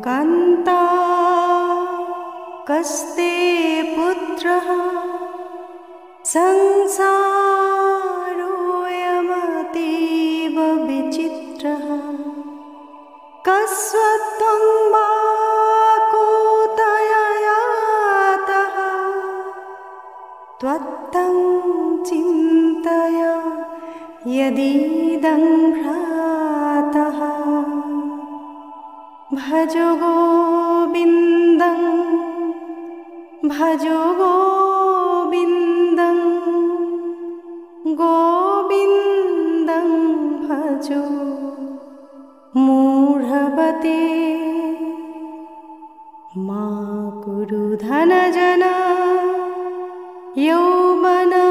कान्ता कस्ते पुत्रः संसारोऽयमतीव विचित्रः कस्त्वं वा कुतययातः त्वत्तं चिन्तय यदीदं भ्रातः भजो गोविन्दं भजो गोविन्दं गोविन्दं भजो मूढमते मा कुरु धनजना यौवनगर्वं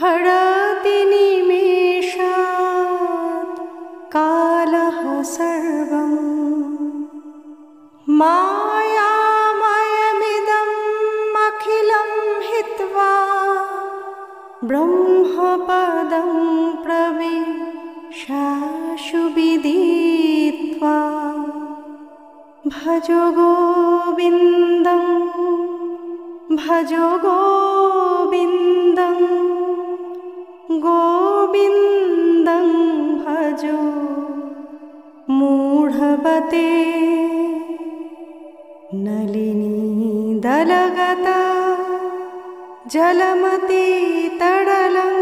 हरति निमेषात् कालः सर्वं मायामयमिदम् अखिलं हित्वा ब्रह्मपदं प्रविशाशु विदित्वा भजो गोविन्दं भजो गोविन्दं गोविन्दं भजो मूढमते नलिनी दलगता जलमती तडलं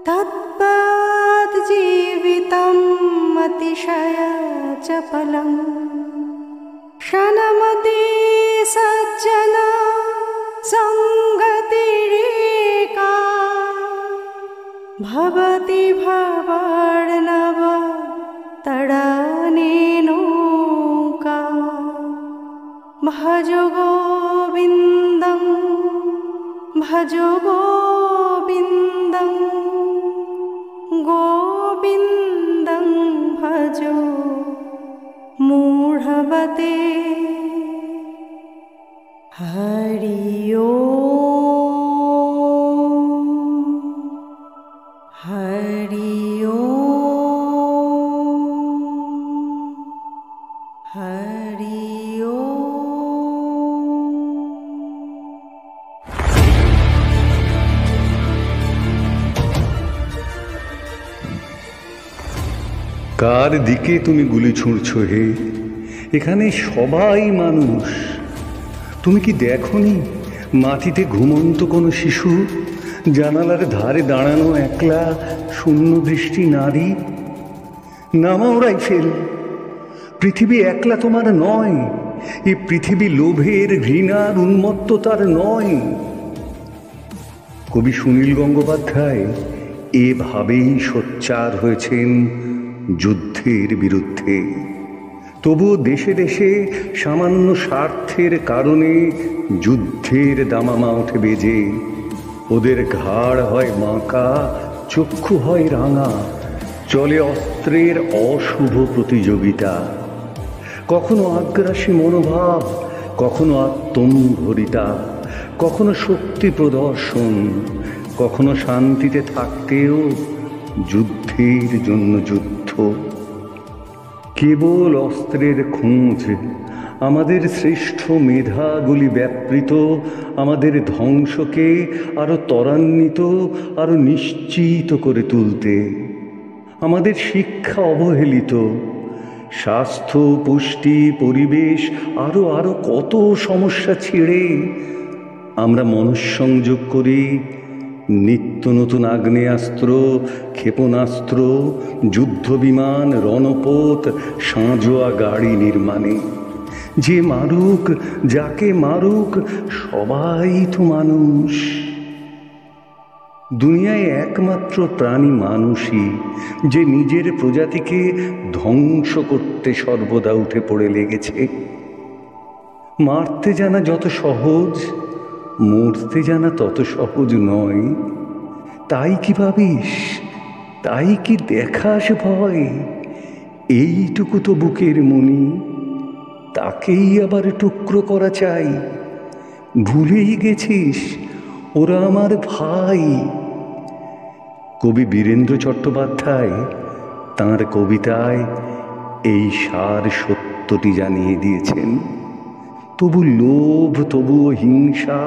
तत्पद्जीवितम् अतिशयचपलं क्षणमती सज्जना संगतिरेका भवति भवार्णव तडानेनौका भजो गोविन्दं भजो गोविन्दं गोविन्दं भजो मूढमते हरि ओम हरि ओम हरि ओम। কার দিকে তুমি গুলি ছুঁড়ছো হে? এখানে সবাই মানুষ। তুমি কি দেখোনি মাটিতে ঘুমন্ত কোনো শিশু, জানালার ধারে দাঁড়ানো একলা শূন্য দৃষ্টি নারী? নামাও রাইফেল। পৃথিবী একলা তোমার নয়, এ পৃথিবী লোভের, ঘৃণার, উন্মত্ততার নয়। কবি সুনীল গঙ্গোপাধ্যায় এভাবেই সোচ্চার হয়েছেন যুদ্ধের বিরুদ্ধে। তবুও দেশে দেশে সামান্য স্বার্থের কারণে যুদ্ধের দামামা ওঠে বেজে। ওদের ঘাড় হয় বাঁকা, চক্ষু হয় রাঙা, চলে অস্ত্রের অশুভ প্রতিযোগিতা। কখনো আগ্রাসী মনোভাব, কখনো আত্মম্ভরিতা, কখনো শক্তি প্রদর্শন, কখনো শান্তিতে থাকতেও যুদ্ধের জন্য যুদ্ধ। কেবল অস্ত্রের খোঁজ, আমাদের শ্রেষ্ঠ মেধাগুলি ব্যাপৃত, আমাদের ধ্বংসকে আরো ত্বরান্বিত, আরো নিশ্চিত করে তুলতে। আমাদের শিক্ষা অবহেলিত, স্বাস্থ্য, পুষ্টি, পরিবেশ, আরো আরো কত সমস্যা ছেড়ে আমরা মনঃসংযোগ করি নিত্য নতুন আগ্নেয়াস্ত্র, ক্ষেপণাস্ত্র, যুদ্ধবিমান, রণপোত, সাঁজোয়া গাড়ি নির্মাণে। যে মারুক, যাকে মারুক, সবাই তো মানুষ। দুনিয়ায় একমাত্র প্রাণী মানুষই যে নিজের প্রজাতিকে ধ্বংস করতে সর্বদা উঠে পড়ে লেগেছে। মারতে জানা যত সহজ, মরতে জানা তত সহজ নয়। তাই কি ভাবিস? তাই কি দেখাস ভয়? এইটুকু তো বুকের মনি, তাকেই আবার টুকরো করা চাই। ভুলেই গেছিস ওরা আমার ভাই। কবি বীরেন্দ্র চট্টোপাধ্যায় তাঁর কবিতায় এই সার সত্যটি জানিয়ে দিয়েছেন। তবু লোভ, তবুও হিংসা,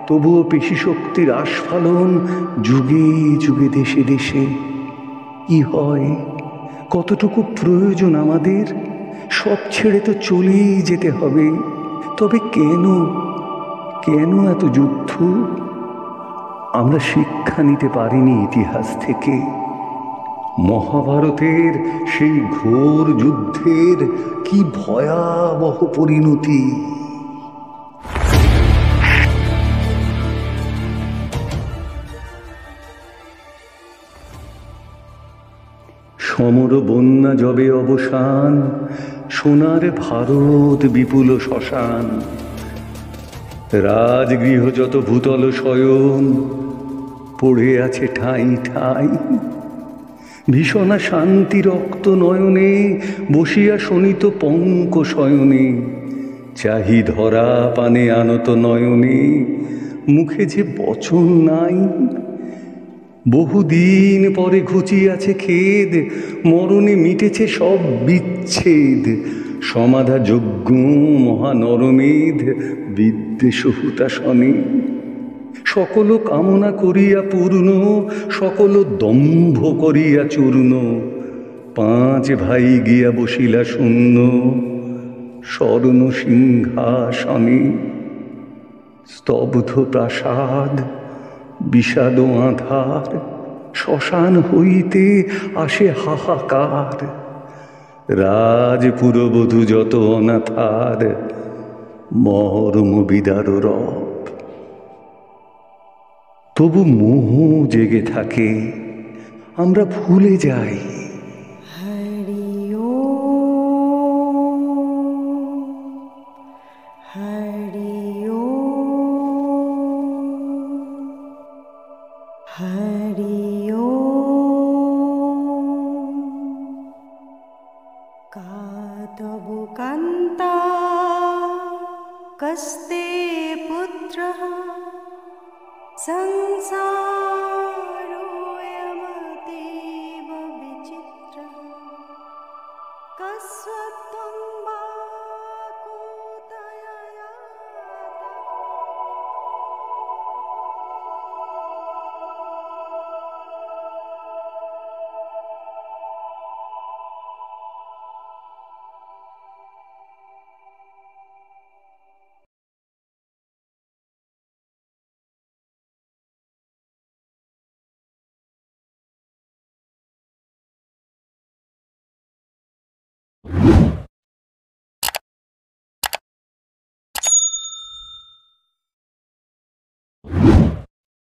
তবুও পেশিশক্তির আস্ফালন যুগে যুগে দেশে দেশে। কি হয়, কতটুকু প্রয়োজন আমাদের? সব ছেড়ে তো চলেই যেতে হবে। তবে কেন, কেন এত যুদ্ধ? আমরা শিক্ষা নিতে পারিনি ইতিহাস থেকে। মহাভারতের সেই ঘোর যুদ্ধের কি ভয়াবহ পরিণতি! সমর বন্যা যবে অবসান, সোনার ভারত বিপুল শ্মশান। রাজগৃহ যত ভূতল শয়ন, পড়ে আছে ঠাঁই ঠাঁই। ভীষণা শান্তি রক্ত নয়নে, বসিয়া শোনিত পঙ্ক শয়নে। চাহি ধরা পানে আনত নয়নে, মুখে যে বচন নাই। বহুদিন পরে ঘুচিয়াছে খেদ, মরণে মিটেছে সব বিচ্ছেদ। সমাধা যজ্ঞ মহানরমেধ, বিদ্বেষ হুতাসনে। সকল কামনা করিয়া পূর্ণ, সকল দম্ভ করিয়া চূর্ণ। 5 ভাই গিয়া বসিলা শূন্য, স্বর্ণ সিংহাসনে। স্তব্ধ প্রাসাদ, বিষাদ আঁধার, শ্মশান হইতে আসে হাহাকার। রাজপুরবধূ যত অনাথার, মর্ম বিদার রব। তবু মোহ জেগে থাকে, আমরা ভুলে যাই। হরি ওম, হরি ওম, হরি ওম। কাতব কান্তা কস্তে পুত্রঃ সংসারোऽয়মতীব বিচিত্রঃ। কস্ত্বং वा কুতয়য়া।